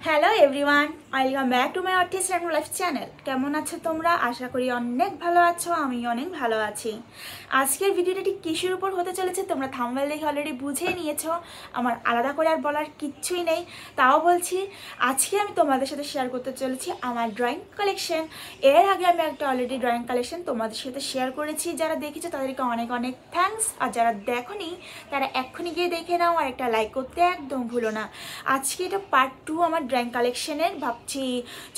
Hello everyone, welcome back to my artist and life channel. কেমন আছো তোমরা? আশা করি অনেক ভালো আছো। আমি অনেক ভালো আছি। আজকের ভিডিওটা ঠিক কিসের উপর হতে চলেছে তোমরা থাম্বনেল দেখে অলরেডি বুঝেই নিয়েছো। আমার আলাদা করে আর বলার কিচ্ছুই নেই। তাও বলছি, আজকে আমি তোমাদের সাথে শেয়ার করতে চলেছি আমার ড্রয়িং কালেকশন। এর আগে আমি একটা অলরেডি ড্রয়িং কালেকশন তোমাদের সাথে শেয়ার করেছি। যারা দেখেছো তাদেরকে অনেক অনেক থ্যাঙ্কস, আর যারা দেখোনি তারা এক্ষুনি গিয়ে দেখে নাও আর একটা লাইক করতে একদম ভুলো না। আজকে এটা পার্ট 2 আমার ড্রয়িং কালেকশনের। ভাবছি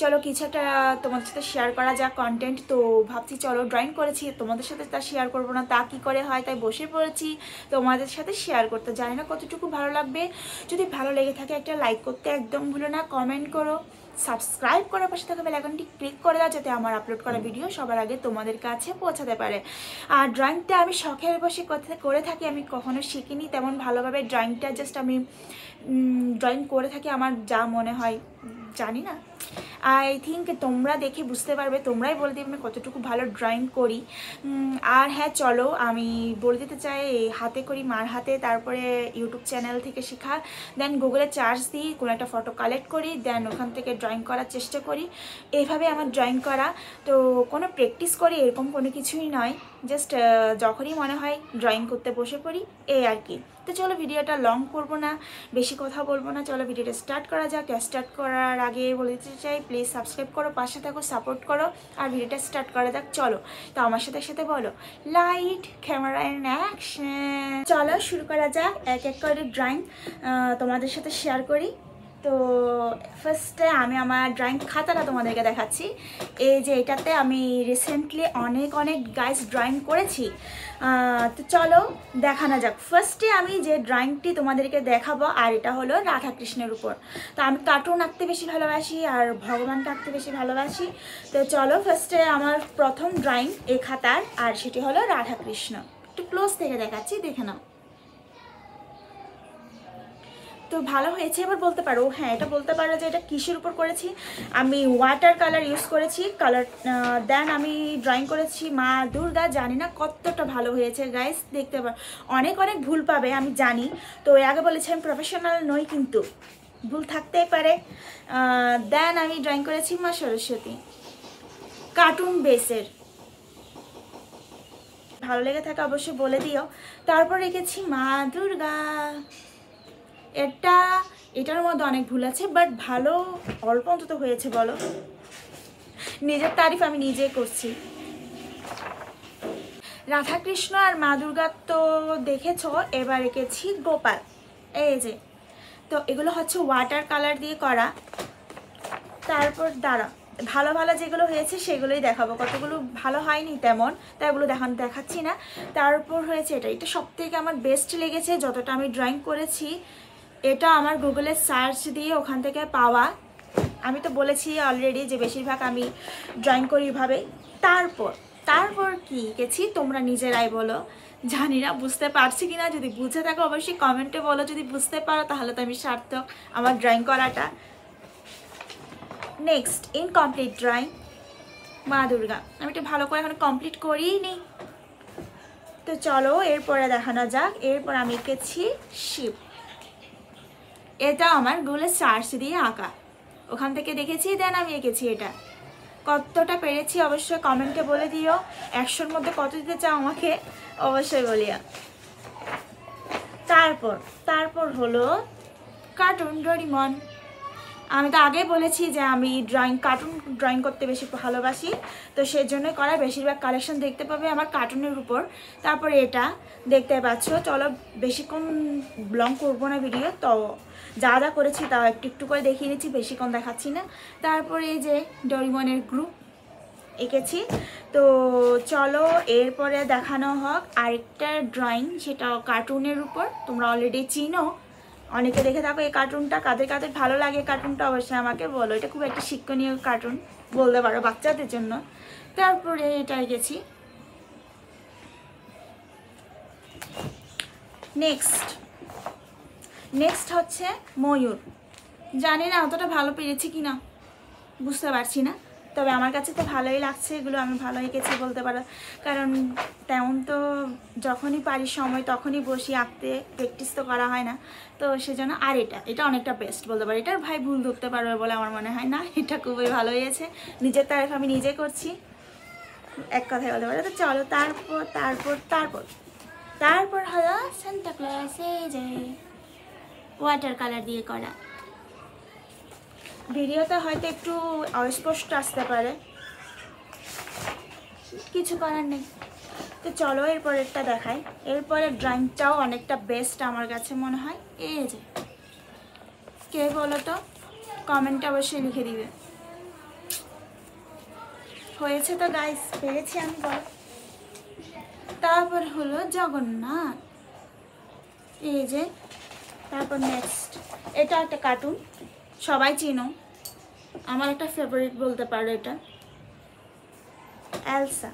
চলো কিছু একটা তোমাদের সাথে শেয়ার করা যাক কন্টেন্ট। তো ভাবছি চলো ড্রয়িং করেছি, তোমাদের সাথে তা শেয়ার করবো না তা কি করে হয়, তাই বসে পড়েছি তোমাদের সাথে শেয়ার করতে। জানি না কতটুকু ভালো লাগবে। যদি ভালো লেগে থাকে একটা লাইক করতে একদম ভুলো না, কমেন্ট করো, সাবস্ক্রাইব করার পাশে থাকা বেল আইকনটি ক্লিক করে দাও যাতে আমার আপলোড করা ভিডিও সবার আগে তোমাদের কাছে পৌঁছাতে পারে। আর ড্রয়িংটা আমি শখের বসে করে থাকি, আমি কখনো শিখিনি তেমন ভালোভাবে। ড্রয়িংটা জাস্ট আমি ড্রয়িং করে থাকি আমার যা মনে হয়, জানি না, আই থিঙ্ক তোমরা দেখে বুঝতে পারবে, তোমরাই বলে দেবে আমি কতটুকু ভালো ড্রয়িং করি। আর হ্যাঁ চলো আমি বলে দিতে চাই, হাতে করি মার হাতে, তারপরে ইউটিউব চ্যানেল থেকে শেখা, দেন গুগলে চার্জ দিই, কোনো একটা ফটো কালেক্ট করি, দেন ওখান থেকে ড্রয়িং করার চেষ্টা করি। এইভাবে আমার ড্রয়িং করা। তো কোনো প্র্যাকটিস করি এরকম কোনো কিছুই নয়, জাস্ট যখনই মনে হয় ড্রয়িং করতে বসে পড়ি, এই আর কি। তো চলো ভিডিওটা লং করবো না, বেশি কথা বলবো না, চলো ভিডিওটা স্টার্ট করা যাক। স্টার্ট করার আগে বলে দিতে চাই প্লিজ সাবস্ক্রাইব করো, পাশে থাকো, সাপোর্ট করো, আর ভিডিওটা স্টার্ট করা যাক। চলো তো আমার সাথে সাথে বলো লাইট ক্যামেরা অ্যান্ড অ্যাকশন। চলো শুরু করা যাক, এক এক করে ড্রয়িং তোমাদের সাথে শেয়ার করি। তো ফার্স্টে আমি আমার ড্রয়িং খাতাটা তোমাদেরকে দেখাচ্ছি। এই যে এটাতে আমি রিসেন্টলি অনেক গাইস ড্রয়িং করেছি। তো চলো দেখানো যাক। ফার্স্টে আমি যে ড্রয়িংটি তোমাদেরকে দেখাবো, আর এটা হলো রাধাকৃষ্ণের উপর। তো আমি কার্টুন আঁকতে বেশি ভালোবাসি আর ভগবানকে আঁকতে বেশি ভালোবাসি। তো চলো ফার্স্টে আমার প্রথম ড্রয়িং এই খাতার, আর সেটি হলো রাধাকৃষ্ণ। একটু ক্লোজ থেকে দেখাচ্ছি, দেখে নাও। তো ভালো হয়েছে। এবার বলতে পারো, হ্যাঁ এটা বলতে পারো যে এটা কিসের উপর করেছি। আমি ওয়াটার কালার ইউজ করেছি, কালার দেন আমি ড্রয়িং করেছি মা দুর্গা। জানি না কতটা ভালো হয়েছে গাইস, দেখতে পারো অনেক ভুল পাবে আমি জানি। তো এর আগে বলেছি আমি প্রফেশনাল নই, কিন্তু ভুল থাকতেই পারে। দেন আমি ড্রয়িং করেছি মা সরস্বতী, কার্টুন বেসের। ভালো লেগে থাকে অবশ্যই বলে দিও। তারপর রেখেছি মা দুর্গা। এটার মধ্যে অনেক ভুল আছে, বাট ভালো অল্প অন্তত হয়েছে। বলো, নিজের তারিফ আমি নিজেই করছি। রাধাকৃষ্ণ আর মা দুর্গা তো দেখেছো। এবার এঁকেছি গোপাল, এই যে। তো এগুলো হচ্ছে ওয়াটার কালার দিয়ে করা। তারপর দাঁড়া, ভালো যেগুলো হয়েছে সেগুলোই দেখাবো, কতগুলো ভালো হয়নি তেমন, তাই এগুলো দেখাচ্ছি না। তারপর হয়েছে এটা সব থেকে আমার বেস্ট লেগেছে যতটা আমি ড্রয়িং করেছি। এটা আমার গুগলে সার্চ দিয়ে ওখান থেকে পাওয়া। আমি তো বলেছি অলরেডি যে বেশিরভাগ আমি ড্রয়িং করি এভাবে। তারপর কি গেছি তোমরা নিজেরাই বলো, জানি না বুঝতে পারছি কিনা। যদি বুঝে থাকো অবশ্যই কমেন্টে বলো, যদি বুঝতে পারো তাহলে তো আমি সার্থক আমার ড্রয়িং করাটা। নেক্সট ইনকমপ্লিট ড্রয়িং মা দুর্গা। আমি একটু ভালো করে এখন কমপ্লিট করিই নি। তো চলো এরপরে দেখানো যাক। এরপর আমি এঁকেছি শিব। এটা আমার গুগলে সার্চ দিয়ে আঁকা, ওখান থেকে দেখেছি, দেন আমি এঁকেছি এটা। কতটা পেরেছি অবশ্যই কমেন্টে বলে দিও। 100-র মধ্যে কত দিতে চাও আমাকে অবশ্যই বলিয়া। তারপর হলো কার্টুন ডোরেমন। আমি তো আগে বলেছি যে আমি কার্টুন ড্রয়িং করতে বেশি ভালোবাসি, তো সেজন্য করা। বেশিরভাগ কালেকশন দেখতে পাবে আমার কার্টুনের উপর। তারপরে এটা দেখতে পাচ্ছ। চলো বেশিক্ষণ লং করবো না ভিডিও, তো যা করেছি তাও একটু করে দেখিয়ে নিচ্ছি, বেশিক্ষণ দেখাচ্ছি না। তারপরে এই যে ডোরেমনের গ্রুপ এঁকেছি। তো চলো এরপরে দেখানো হোক আরেকটা ড্রয়িং, সেটা কার্টুনের উপর। তোমরা অলরেডি চিনো, অনেকে দেখে থাকো এই কার্টুনটা। কাদের ভালো লাগে কার্টুনটা অবশ্যই আমাকে বলো। এটা খুব একটা শিক্ষণীয় কার্টুন বলতে পারো বাচ্চাদের জন্য। তারপরে এটা গেছি। নেক্সট হচ্ছে ময়ূর। জানি না অতটা ভালো পেরেছি কিনা, বুঝতে পারছি না। তবে আমার কাছে তো ভালোই লাগছে, এগুলো আমি ভালো এঁকেছি বলতে পারো, কারণ তেমন তো যখনই পারি সময় তখনই বসি আঁকতে, প্র্যাকটিস তো করা হয় না, তো সেজন্য। আর এটা অনেকটা বেস্ট বলতে পারি, এটার ভাই ভুল ধরতে পারবে বলে আমার মনে হয় না। এটা খুবই ভালো হয়েছে, নিজের তারিফ আমি নিজে করছি, এক কথায় বলতে পারো। তো চলো তারপর হলো সান্তা ক্লজ, এই যে ওয়াটার কালার দিয়ে করা। ভিডিওতে হয়তো একটু অস্পষ্ট আসতে পারে, কিছু করার নেই। তো চলো এরপরেরটা দেখাই। এরপরের ড্রয়িংটাও অনেকটা বেস্ট আমার কাছে মনে হয়। এই যে কে বলো তো, কমেন্টে অবশ্যই লিখে দিবে। হয়েছে তো গাইস, পেরেছি আমি, বলো। তারপর হলো জগন্নাথ, এই যে। তারপর নেক্সট, এটা একটা কার্টুন, সবাই চিনো, আমার একটা ফেভারিট বলতে পারো এটা, এলসা।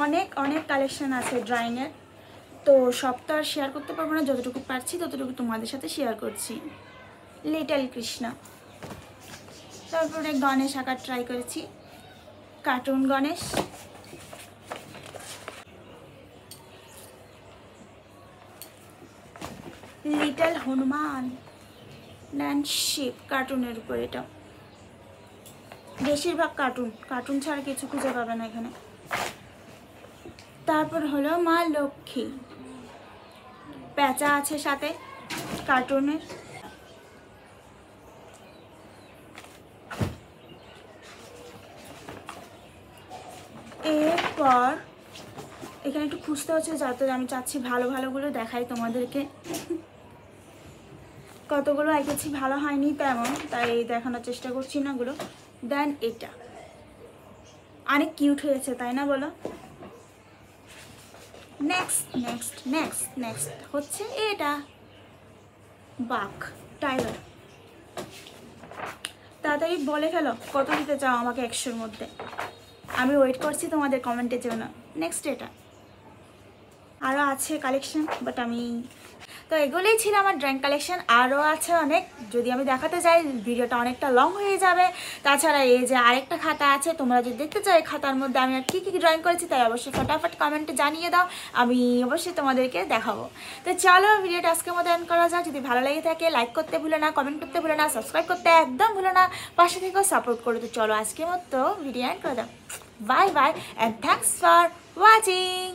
অনেক অনেক কালেকশন আছে ড্রয়িংয়ের, তো সব তো আর শেয়ার করতে পারবো না, যতটুকু পারছি ততটুকু তোমাদের সাথে শেয়ার করছি। লিটল কৃষ্ণা। তারপরে গণেশ আঁকার ট্রাই করেছি, cartoon Ganesh. Little Hanuman and sheep, কার্টুনের উপর এটা। বেশিরভাগ কার্টুন ছাড়া কিছু খুঁজে পাবে না এখানে। তারপর হলো মা লক্ষ্মী, প্যাঁচা আছে সাথে কার্টুনের। এরপর এখানে একটু খুঁজতে হচ্ছে, যাতে আমি চাচ্ছি ভালো ভালোগুলো দেখাই তোমাদেরকে। কতগুলো এঁকেছি ভালো হয়নি তেমন, তাই দেখানোর চেষ্টা করছি না ওগুলো। দেন এটা অনেক কিউট হয়েছে, তাই না বলো? নেক্সট হচ্ছে এটা, বাঘ, টাইগার। তাড়াতাড়ি বলে ফেলো কত দিতে চাও আমাকে 100-র মধ্যে, আমি ওয়েট করছি তোমাদের কমেন্টের জন্য। নেক্সট এটা, আরও আছে কালেকশন, বাট আমি তো এগুলোই ছিল আমার ড্রয়িং কালেকশন। আরও আছে অনেক, যদি আমি দেখাতে যাই ভিডিওটা অনেকটা লং হয়ে যাবে। তাছাড়া এই যে আরেকটা খাতা আছে, তোমরা যদি দেখতে চাও এই খাতার মধ্যে আমি আর কী কী ড্রয়িং করেছি, তাই অবশ্যই ফটাফট কমেন্টে জানিয়ে দাও, আমি অবশ্যই তোমাদেরকে দেখাবো। তো চলো ভিডিওটা আজকের মতো এন্ড করা যাক। যদি ভালো লেগে থাকে লাইক করতে ভুলো না, কমেন্ট করতে ভুলো না, সাবস্ক্রাইব করতে একদম ভুলো না, পাশে থেকেও সাপোর্ট করো। তো চলো আজকের মতো ভিডিও এন্ড করা যাক। Bye bye and thanks for watching.